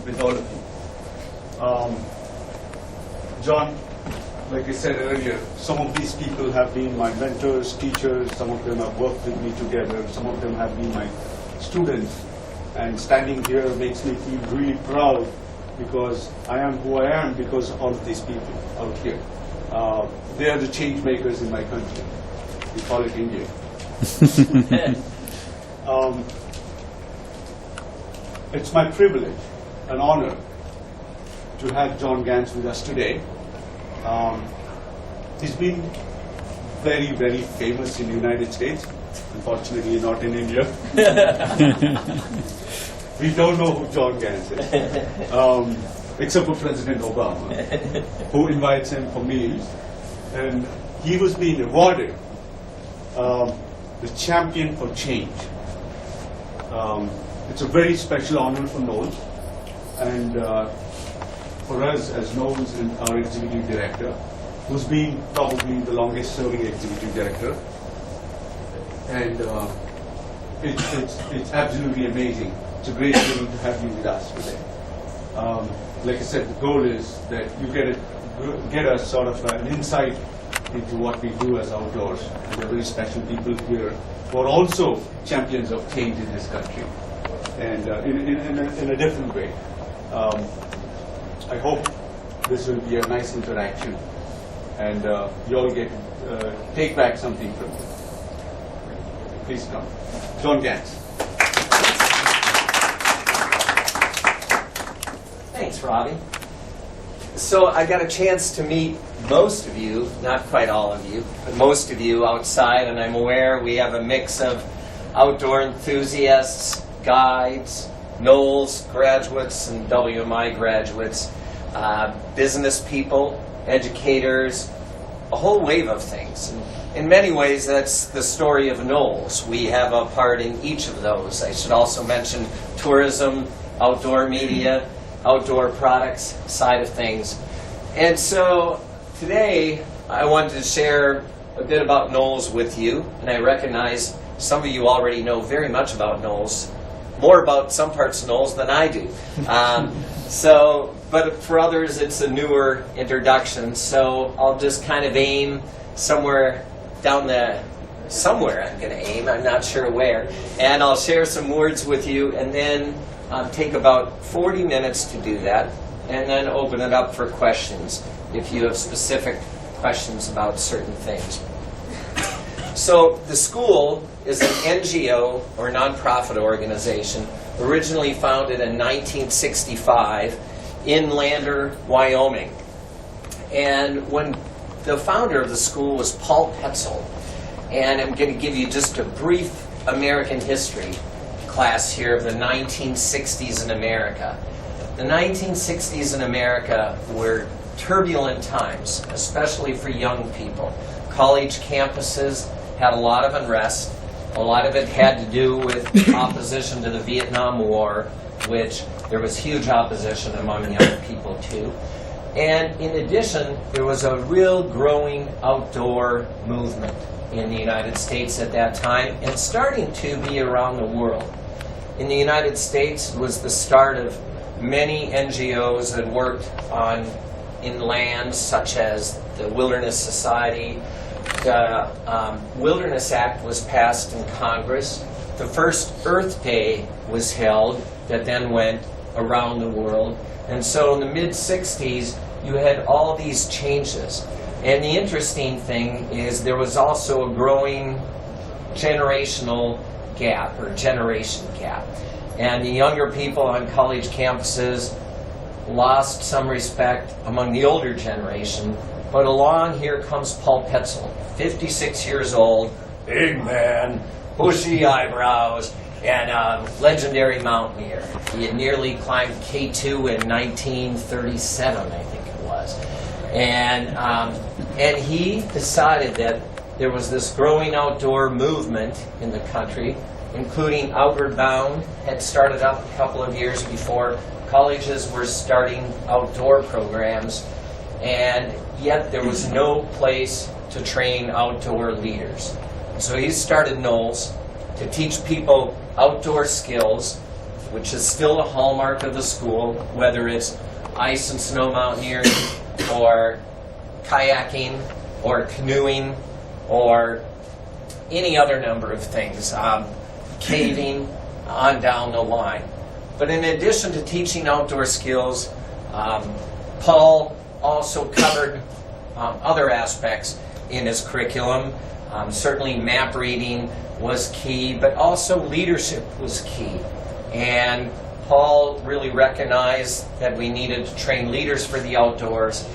with all of you. John, like I said earlier, some of these people have been my mentors, teachers, some of them have worked with me together, some of them have been my students. And standing here makes me feel really proud because I am who I am because of all of these people out here. They are the change makers in my country. We call it India. It's my privilege and honor to have John Gans with us today. He's been very, very famous in the United States. Unfortunately, not in India. We don't know who John Gans is, except for President Obama, who invites him for meals. And he was being awarded the Champion for Change. It's a very special honor for NOLS, and for us as NOLS and our executive director, who's been probably the longest serving executive director. And it's absolutely amazing. It's a great feeling to have you with us today. Like I said, the goal is that you get us sort of an insight into what we do as outdoors. And there are very special people here who are also champions of change in this country, and in a different way. I hope this will be a nice interaction, and you all get to take back something from it. Please come. John Gans. Thanks, Robbie. So I got a chance to meet most of you, not quite all of you, but most of you outside, and I'm aware we have a mix of outdoor enthusiasts, guides, NOLS graduates and WMI graduates, business people, educators, a whole wave of things. And in many ways, that's the story of NOLS. We have a part in each of those. I should also mention tourism, outdoor media, outdoor products side of things. And so today, I wanted to share a bit about NOLS with you, and I recognize some of you already know very much about NOLS, more about some parts of NOLS than I do. But for others, it's a newer introduction, so I'll just kind of aim somewhere I'm going to aim, I'm not sure where, and I'll share some words with you, and then take about 40 minutes to do that, and then open it up for questions if you have specific questions about certain things. So the school is an NGO or nonprofit organization originally founded in 1965 in Lander, Wyoming. And when the founder of the school was Paul Petzel, and I'm going to give you just a brief American history class here of the 1960s in America. The 1960s in America were turbulent times, especially for young people. College campuses had a lot of unrest. A lot of it had to do with opposition to the Vietnam War, which there was huge opposition among young people too. And in addition, there was a real growing outdoor movement in the United States at that time, and starting to be around the world. In the United States, it was the start of many NGOs that worked in lands such as the Wilderness Society. The Wilderness Act was passed in Congress. The first Earth Day was held that then went around the world. And so in the mid-60s, you had all these changes. And the interesting thing is there was also a growing generational gap, or generation gap. And the younger people on college campuses lost some respect among the older generation. But along here comes Paul Petzel, 56 years old, big man, bushy eyebrows, and a legendary mountaineer. He had nearly climbed K2 in 1937, I think it was. And he decided that there was this growing outdoor movement in the country, including Outward Bound had started up a couple of years before. Colleges were starting outdoor programs, and yet there was no place to train outdoor leaders. So he started NOLS to teach people outdoor skills which is still a hallmark of the school, whether it's ice and snow mountaineering, or kayaking, or canoeing, or any other number of things, caving, on down the line. But in addition to teaching outdoor skills, Paul also covered other aspects in his curriculum. Certainly map reading was key, but also leadership was key. And Paul really recognized that we needed to train leaders for the outdoors,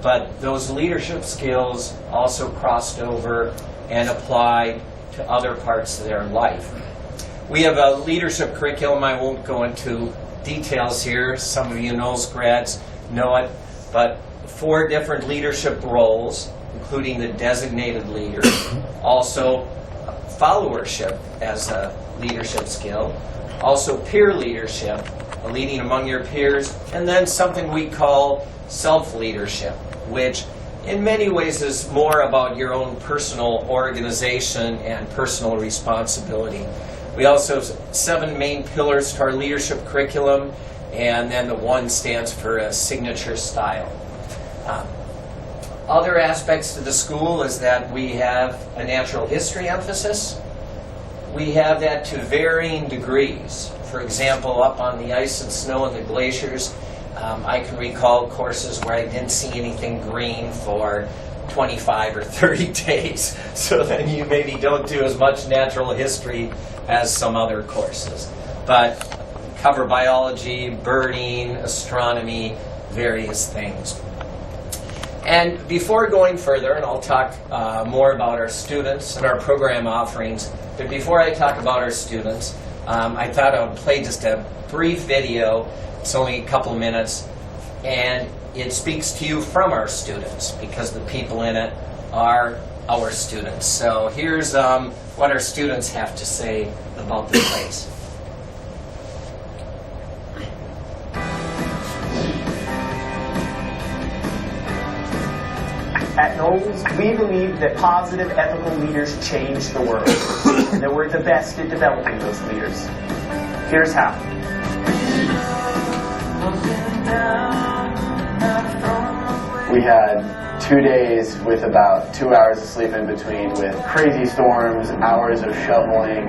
but those leadership skills also crossed over and applied to other parts of their life. We have a leadership curriculum. I won't go into details here. Some of you NOLS grads know it, but 4 different leadership roles, including the designated leader, also followership as a leadership skill, also peer leadership, leading among your peers, and then something we call self-leadership, which in many ways is more about your own personal organization and personal responsibility. We also have 7 main pillars to our leadership curriculum, and then the 1 stands for a signature style. Other aspects to the school is that we have a natural history emphasis. We have that to varying degrees. For example, up on the ice and snow and the glaciers, I can recall courses where I didn't see anything green for 25 or 30 days. So then you maybe don't do as much natural history as some other courses. But cover biology, birding, astronomy, various things. And before going further, and I'll talk more about our students and our program offerings, but before I talk about our students, I thought I would play just a brief video. It's only a couple minutes, and it speaks to you from our students because the people in it are our students. So here's what our students have to say about the place. At NOLS, we believe that positive ethical leaders change the world, and that we're the best at developing those leaders. Here's how. We had 2 days with about 2 hours of sleep in between, with crazy storms, hours of shoveling,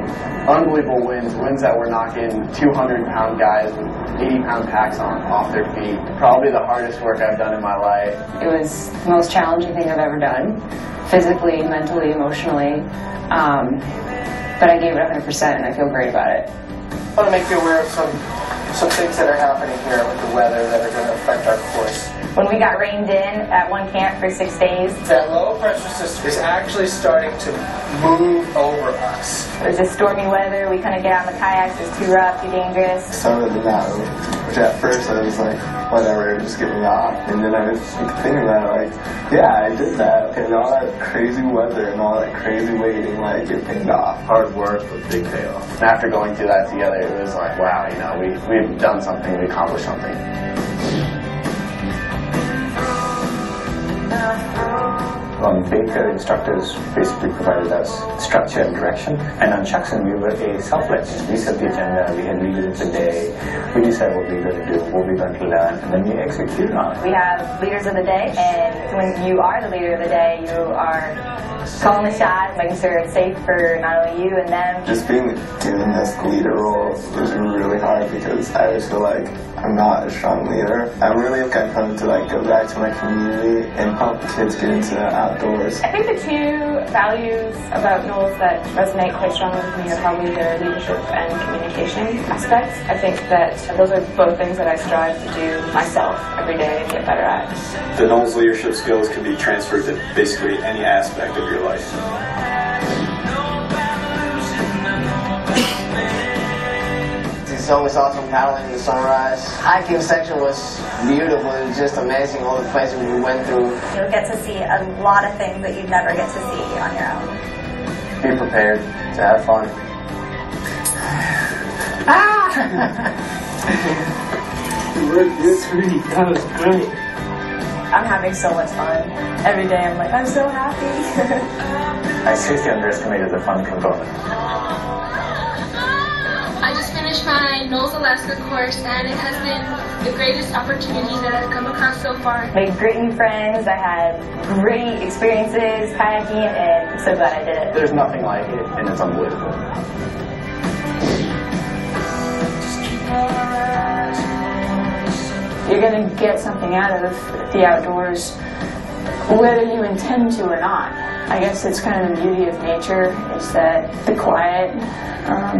unbelievable winds that were knocking 200-pound guys with 80-pound packs on off their feet. Probably the hardest work I've done in my life. It was the most challenging thing I've ever done, physically, mentally, emotionally. But I gave it 100% and I feel great about it. I want to make you aware of some things that are happening here with the weather that are going to affect our course. When we got rained in at one camp for 6 days. That low pressure system is actually starting to move over us. It was just stormy weather. We couldn't get on the kayaks. It was too rough, too dangerous. Some of the mountain, which at first I was like, whatever, just get me off. And then I was thinking about it, like, yeah, I did that. And all that crazy weather and all that crazy waiting, like, it paid off. Hard work with big payoff. And after going through that together, it was like, wow, you know, we've done something, we accomplished something. On Baker, instructors basically provided us structure and direction. And on Jackson, we were a self-led. We set the agenda, we had leaders of the day, we decided what we were going to do, what we were going to learn, and then we executed on it. We have leaders of the day, and when you are the leader of the day, you are calling the shots, making sure it's safe for not only you and them. Just being given this leader role was really hard because I just feel like I'm not a strong leader. I really kind of come to like go back to my community and help the kids get into the outdoors. I think the 2 values about NOLS that resonate quite strongly with me are probably the leadership and communication aspects. I think that those are both things that I strive to do myself every day and get better at. The NOLS leadership skills can be transferred to basically any aspect of your life. It's always awesome paddling in the sunrise. Hiking section was beautiful. It was just amazing, all the places we went through. You'll get to see a lot of things that you'd never get to see on your own. Be prepared to have fun. That was great. I'm having so much fun. Every day I'm like, I'm so happy. I seriously underestimated the fun component. I just finished my NOLS Alaska course, and it has been the greatest opportunity that I've come across so far. Made great new friends. I had great experiences kayaking, and I'm so glad I did it. There's nothing like it, and it's unbelievable. You're going to get something out of the outdoors, whether you intend to or not. I guess it's kind of the beauty of nature, is that the quiet,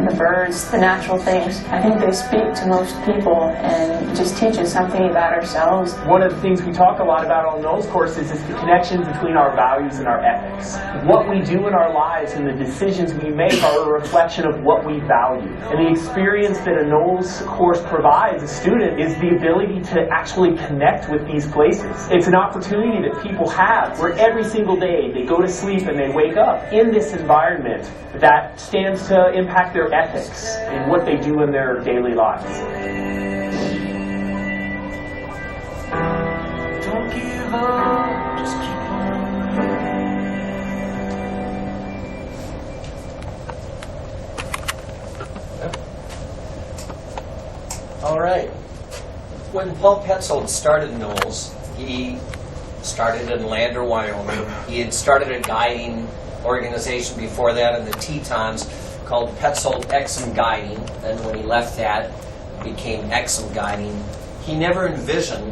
the birds, the natural things, I think they speak to most people and just teach us something about ourselves. One of the things we talk a lot about on those courses is the connection between our values and our ethics. What we do in our lives and the decisions we make are a reflection of what we value. And the experience that a NOLS course provides a student is the ability to actually connect with these places. It's an opportunity that people have where every single day they go to sleep and they wake up in this environment that stands to impact their ethics and what they do in their daily lives. Don't give up, just keep on. All right. When Paul Petzold started NOLS, he started in Lander, Wyoming. He had started a guiding organization before that in the Tetons called Petzold Exum Guiding. Then when he left that, it became Exum Guiding. He never envisioned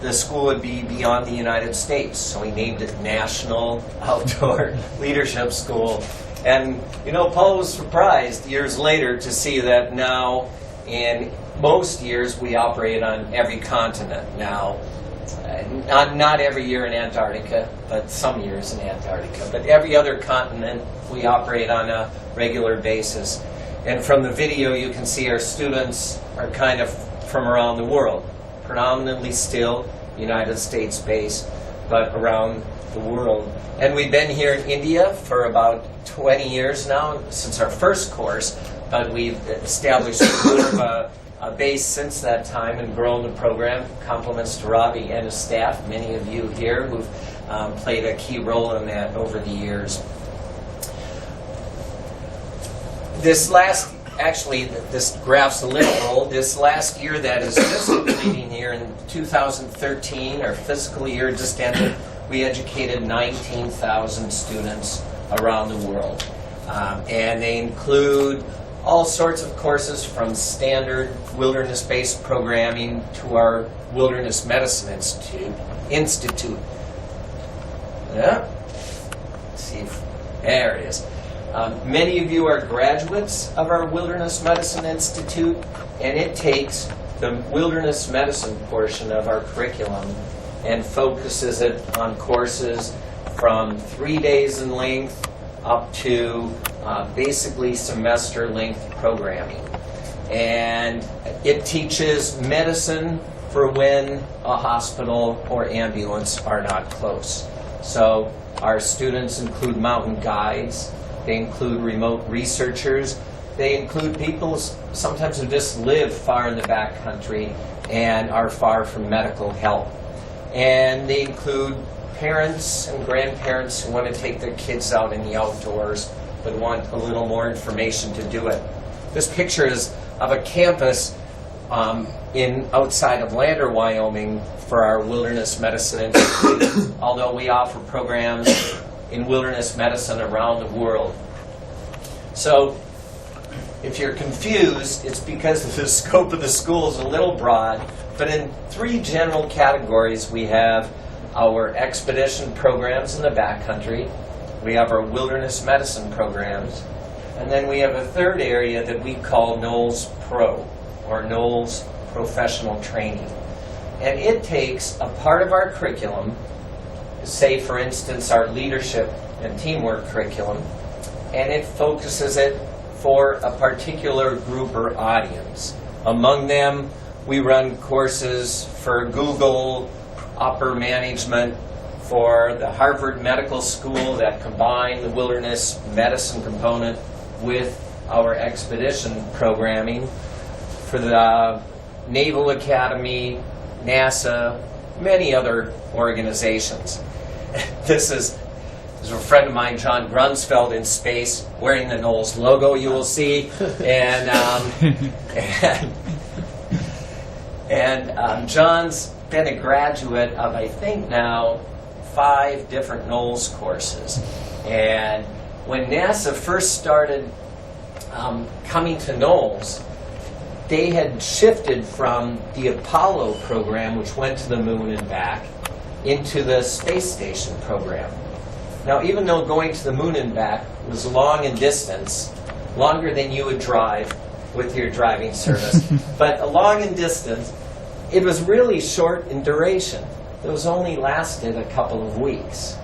the school would be beyond the United States, so he named it National Outdoor Leadership School. And, you know, Paul was surprised years later to see that now in most years we operate on every continent now. Not every year in Antarctica, but some years in Antarctica. But every other continent we operate on a regular basis. And from the video you can see our students are kind of from around the world. Predominantly still United States based, but around the world. And we've been here in India for about 20 years now, since our first course, but we've established sort of a base since that time and grown the program. Compliments to Robbie and his staff, many of you here who've played a key role in that over the years. This graph's a little old. This last year that is just completing here in 2013, our fiscal year just ended, we educated 19,000 students around the world. And they include all sorts of courses from standard wilderness-based programming to our Wilderness Medicine Institute. Yeah. Let's see if, there it is. Many of you are graduates of our Wilderness Medicine Institute, and it takes the wilderness medicine portion of our curriculum and focuses it on courses from 3 days in length up to basically semester-length programming. And it teaches medicine for when a hospital or ambulance are not close. So our students include mountain guides, they include remote researchers, they include people sometimes who just live far in the backcountry and are far from medical help. And they include parents and grandparents who want to take their kids out in the outdoors but want a little more information to do it. This picture is of a campus outside of Lander, Wyoming for our Wilderness Medicine Institute, although we offer programs in wilderness medicine around the world. So if you're confused, it's because the scope of the school is a little broad, but in 3 general categories we have our expedition programs in the backcountry, we have our wilderness medicine programs, and then we have a third area that we call NOLS Pro, or NOLS Professional Training. And it takes a part of our curriculum, say for instance our leadership and teamwork curriculum, and it focuses it for a particular group or audience. Among them, we run courses for Google, upper management, for the Harvard Medical School that combine the wilderness medicine component with our expedition programming, for the Naval Academy, NASA, many other organizations. This is There's a friend of mine, John Grunsfeld, in space, wearing the NOLS logo, you will see. And John's been a graduate of, I think now, 5 different NOLS courses. And when NASA first started coming to NOLS, they had shifted from the Apollo program, which went to the moon and back, into the space station program. Now, even though going to the moon and back was long in distance, longer than you would drive with your driving service, but long in distance, it was really short in duration. It was only lasted a couple of weeks.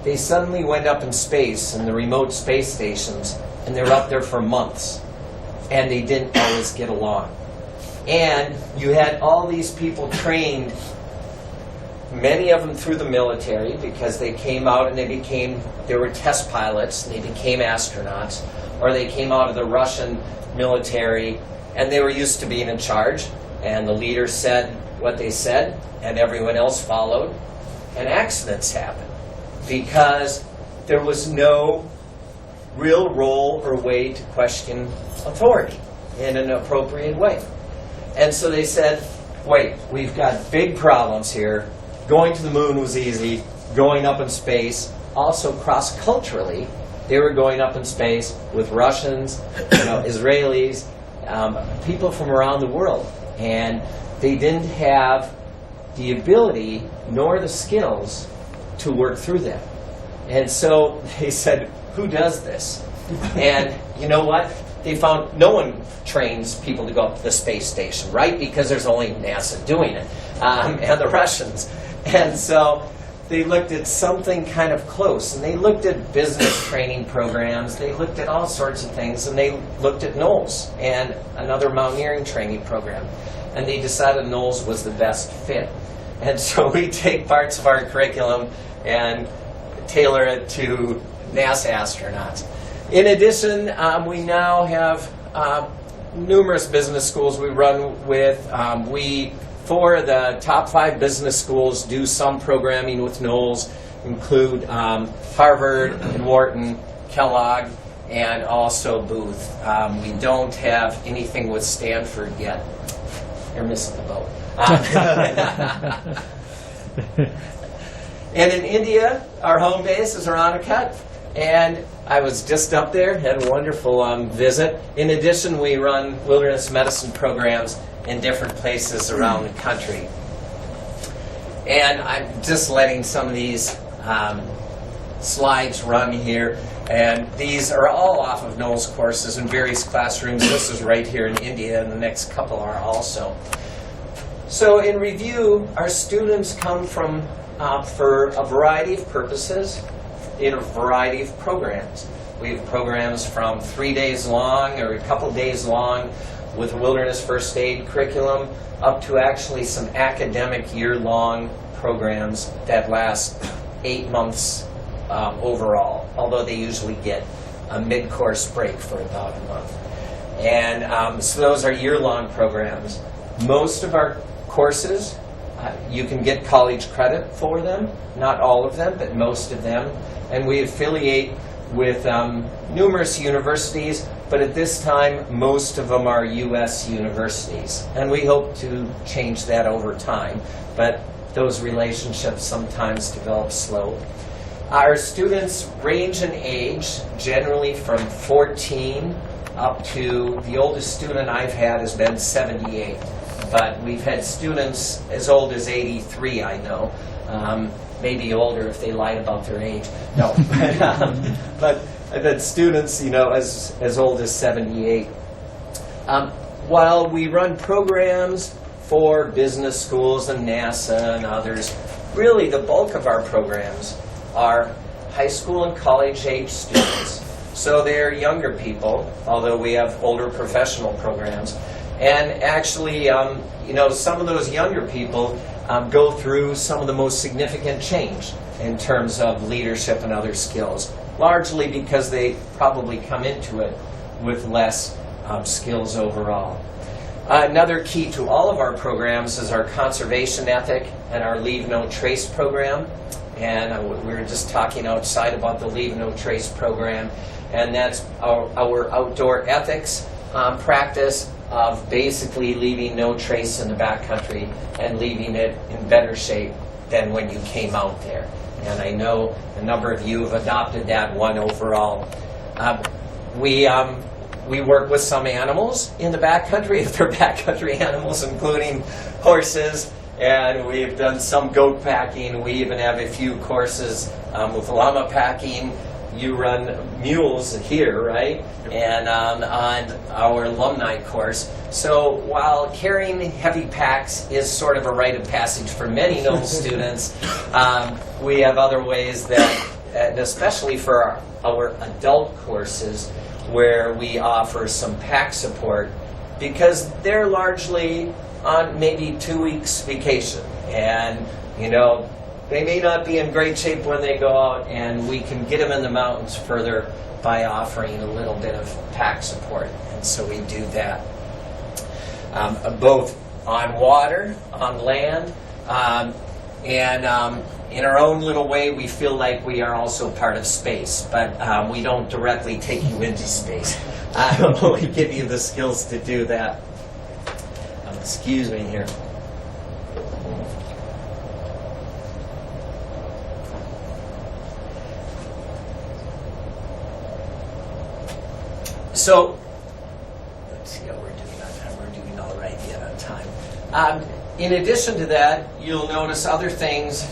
They suddenly went up in space in the remote space stations, and they were up there for months, and they didn't always get along. And you had all these people trained, many of them through the military, because they came out and they were test pilots, and they became astronauts, or they came out of the Russian military, and they were used to being in charge, and the leader said what they said, and everyone else followed, and accidents happened because there was no real role or way to question authority in an appropriate way. And so they said, wait, we've got big problems here. Going to the moon was easy. Going up in space, also cross-culturally, they were going up in space with Russians, Israelis, people from around the world. And they didn't have the ability nor the skills to work through them. And so they said, who does this? And you know what? They found no one trains people to go up to the space station, right? Because there's only NASA doing it, and the Russians. And so they looked at something kind of close, and they looked at business training programs, they looked at all sorts of things, and they looked at NOLS and another mountaineering training program. And they decided NOLS was the best fit. And so we take parts of our curriculum and tailor it to NASA astronauts. In addition, we now have numerous business schools we run with. For the top 5 business schools, do some programming with NOLS, include Harvard and Wharton, Kellogg, and also Booth. We don't have anything with Stanford yet. You're missing the boat. And in India, our home base is Aranakat. And I was just up there, had a wonderful visit. In addition, we run wilderness medicine programs in different places around the country. And I'm just letting some of these slides run here. And these are all off of NOLS courses in various classrooms. This is right here in India, and the next couple are also. So in review, our students come from for a variety of purposes in a variety of programs. We have programs from 3 days long or a couple days long with wilderness first aid curriculum up to actually some academic year-long programs that last 8 months overall, although they usually get a mid-course break for about a month. And so those are year-long programs. Most of our courses, you can get college credit for them, not all of them, but most of them. And we affiliate with numerous universities, but at this time, most of them are U.S. universities. And we hope to change that over time, but those relationships sometimes develop slowly. Our students range in age, generally from 14 up to, the oldest student I've had has been 78. But we've had students as old as 83, I know. Maybe older if they lied about their age. No, but I've had students, as old as 78. While we run programs for business schools and NASA and others, really the bulk of our programs are high school and college age students. So they're younger people, although we have older professional programs. And actually, some of those younger people go through some of the most significant change in terms of leadership and other skills, largely because they probably come into it with less skills overall. Another key to all of our programs is our conservation ethic and our Leave No Trace program. and we were just talking outside about the Leave No Trace program, and that's our outdoor ethics practice of basically leaving no trace in the backcountry and leaving it in better shape than when you came out there. And I know a number of you have adopted that one overall. We work with some animals in the backcountry, if they're backcountry animals, including horses, and we've done some goat packing. We even have a few courses with llama packing. You run mules here, right? And on our alumni course. So while carrying heavy packs is sort of a rite of passage for many NOLS students, we have other ways that, and especially for our adult courses, where we offer some pack support, because they're largely on maybe 2 weeks vacation, and they may not be in great shape when they go out, and we can get them in the mountains further by offering a little bit of pack support. And so we do that both on water, on land, and in our own little way, we feel like we are also part of space, but we don't directly take you into space. We give you the skills to do that. Excuse me here. So, let's see how we're doing on time. We're doing all right yet on time. In addition to that, you'll notice other things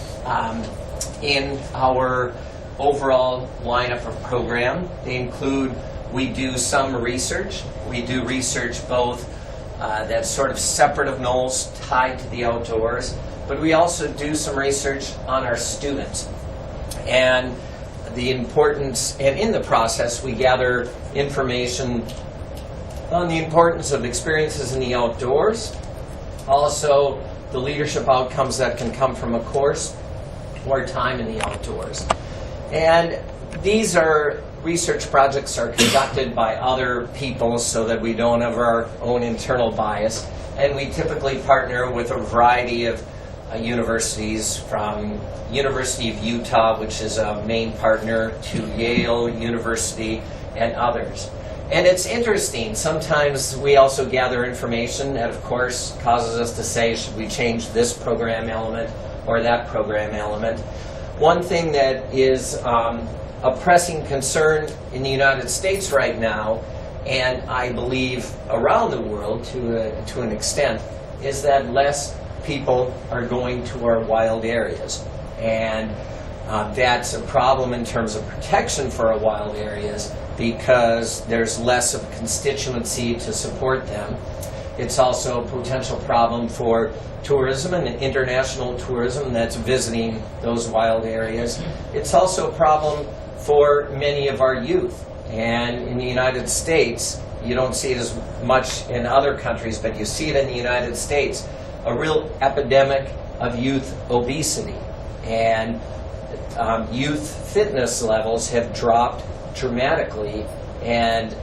in our overall lineup of program. They include, we do some research. We do research both that's sort of separate of NOLS, tied to the outdoors, but we also do some research on our students. And the importance, and in the process, we gather information on the importance of experiences in the outdoors, also the leadership outcomes that can come from a course or time in the outdoors. And these are research projects are conducted by other people so that we don't have our own internal bias. And we typically partner with a variety of universities, from University of Utah, which is a main partner, to Yale University and others. And it's interesting, sometimes we also gather information that of course causes us to say, should we change this program element or that program element? One thing that is a pressing concern in the United States right now, and I believe around the world to an extent, is that less people are going to our wild areas. And that's a problem in terms of protection for our wild areas, because there's less of a constituency to support them. It's also a potential problem for tourism and international tourism that's visiting those wild areas. It's also a problem for many of our youth. And in the United States, you don't see it as much in other countries, but you see it in the United States, a real epidemic of youth obesity. And youth fitness levels have dropped dramatically. And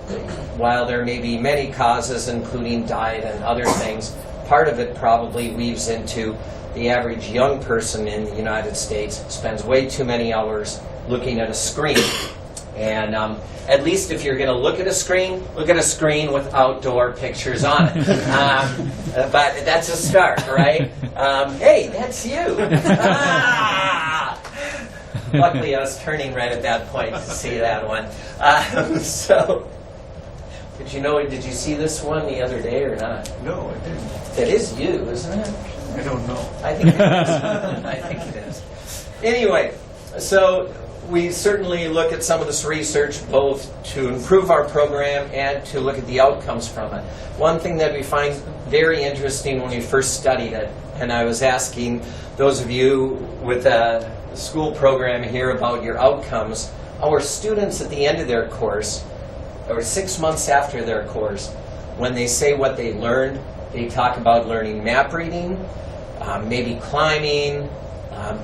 while there may be many causes, including diet and other things, part of it probably weaves into the average young person in the United States spends way too many hours looking at a screen. And at least if you're going to look at a screen with outdoor pictures on it. But that's a start, right? Hey, that's you. Luckily, I was turning right at that point to see that one. Did you see this one the other day or not? No, I didn't. It is you, isn't it? I don't know. I think it is. I think it is. Anyway, so we certainly look at some of this research both to improve our program and to look at the outcomes from it. One thing that we find very interesting when we first studied it, and I was asking those of you with a school program here about your outcomes, our students at the end of their course, or 6 months after their course, when they say what they learned, they talk about learning map reading, maybe climbing,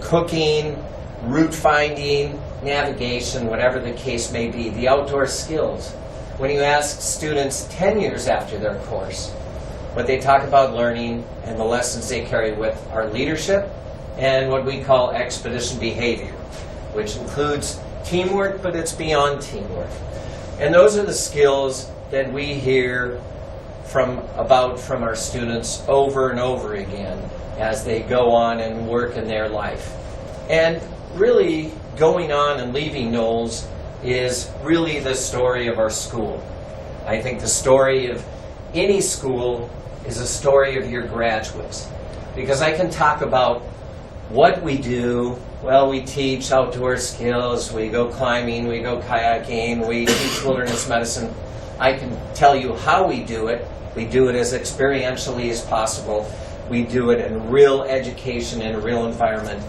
cooking, route finding, navigation, whatever the case may be, the outdoor skills. When you ask students 10 years after their course, what they talk about learning and the lessons they carry with are leadership, and what we call expedition behavior, which includes teamwork, but it's beyond teamwork. And those are the skills that we hear from our students over and over again as they go on and work in their life. And really, going on and leaving NOLS is really the story of our school. I think the story of any school is a story of your graduates. Because I can talk about what we do. Well, we teach outdoor skills, we go climbing, we go kayaking, we teach wilderness medicine. I can tell you how we do it. We do it as experientially as possible. We do it in real education, in a real environment.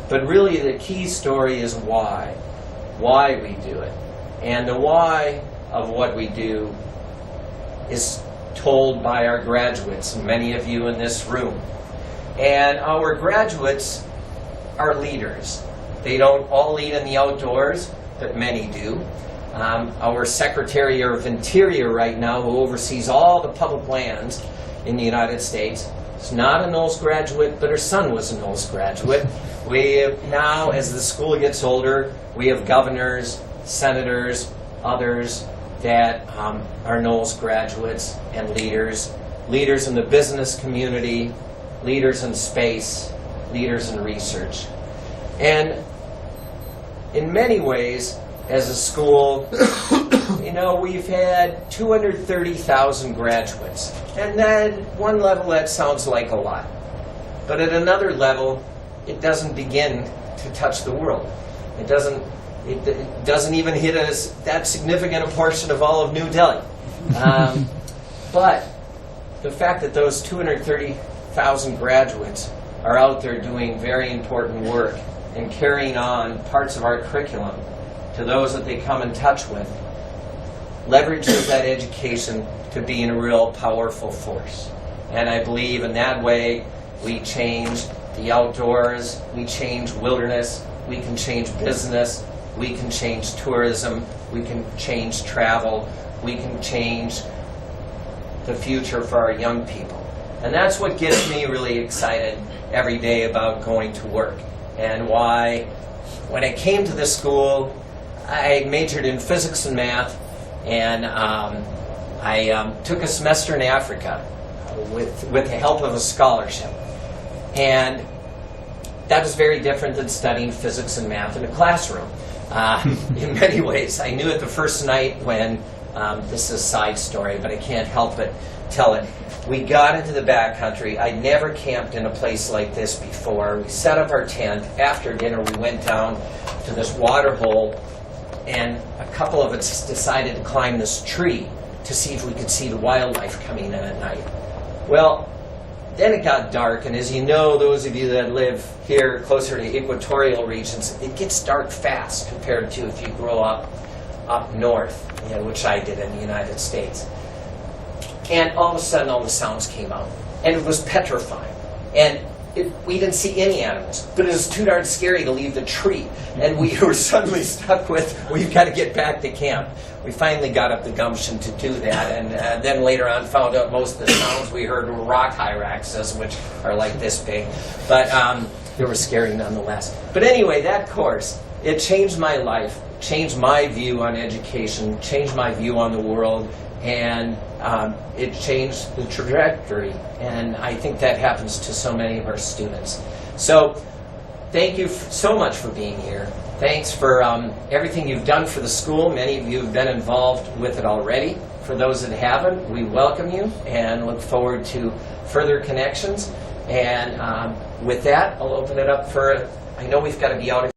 But really the key story is why we do it. And the why of what we do is told by our graduates, many of you in this room. And our graduates are leaders. They don't all lead in the outdoors, but many do. Our Secretary of Interior right now, who oversees all the public lands in the United States, is not a NOLS graduate, but her son was a NOLS graduate. We have now, as the school gets older, we have governors, senators, others that are NOLS graduates and leaders in the business community, leaders in space, leaders in research. And in many ways, as a school, we've had 230,000 graduates. And at one level, that sounds like a lot. But at another level, it doesn't begin to touch the world. It doesn't even hit us that significant a portion of all of New Delhi. But the fact that those 230,000 graduates are out there doing very important work and carrying on parts of our curriculum to those that they come in touch with leverages that education to be a real powerful force. And I believe in that way we change the outdoors, we change wilderness, we can change business, we can change tourism, we can change travel, we can change the future for our young people. And that's what gets me really excited every day about going to work. And why, when I came to this school, I majored in physics and math, and I took a semester in Africa with the help of a scholarship. And that was very different than studying physics and math in a classroom. In many ways, I knew it the first night when, this is a side story, but I can't help but tell it. We got into the backcountry. I'd never camped in a place like this before. We set up our tent. After dinner, we went down to this water hole, and a couple of us decided to climb this tree to see if we could see the wildlife coming in at night. Well, then it got dark, and as you know, those of you that live here closer to equatorial regions, it gets dark fast compared to if you grow up north, which I did in the United States. And all of a sudden, all the sounds came out, and it was petrifying. And we didn't see any animals, but it was too darn scary to leave the tree. And we were suddenly stuck with, we've got to get back to camp. We finally got up the gumption to do that, and then later on found out most of the sounds we heard were rock hyraxes, which are like this big. But they were scary nonetheless. But anyway, that course, it changed my life, changed my view on education, changed my view on the world, and it changed the trajectory. And I think that happens to so many of our students. So thank you so much for being here. Thanks for everything you've done for the school. Many of you have been involved with it already. For those that haven't, we welcome you and look forward to further connections. And with that, I'll open it up for, I know we've got to be out of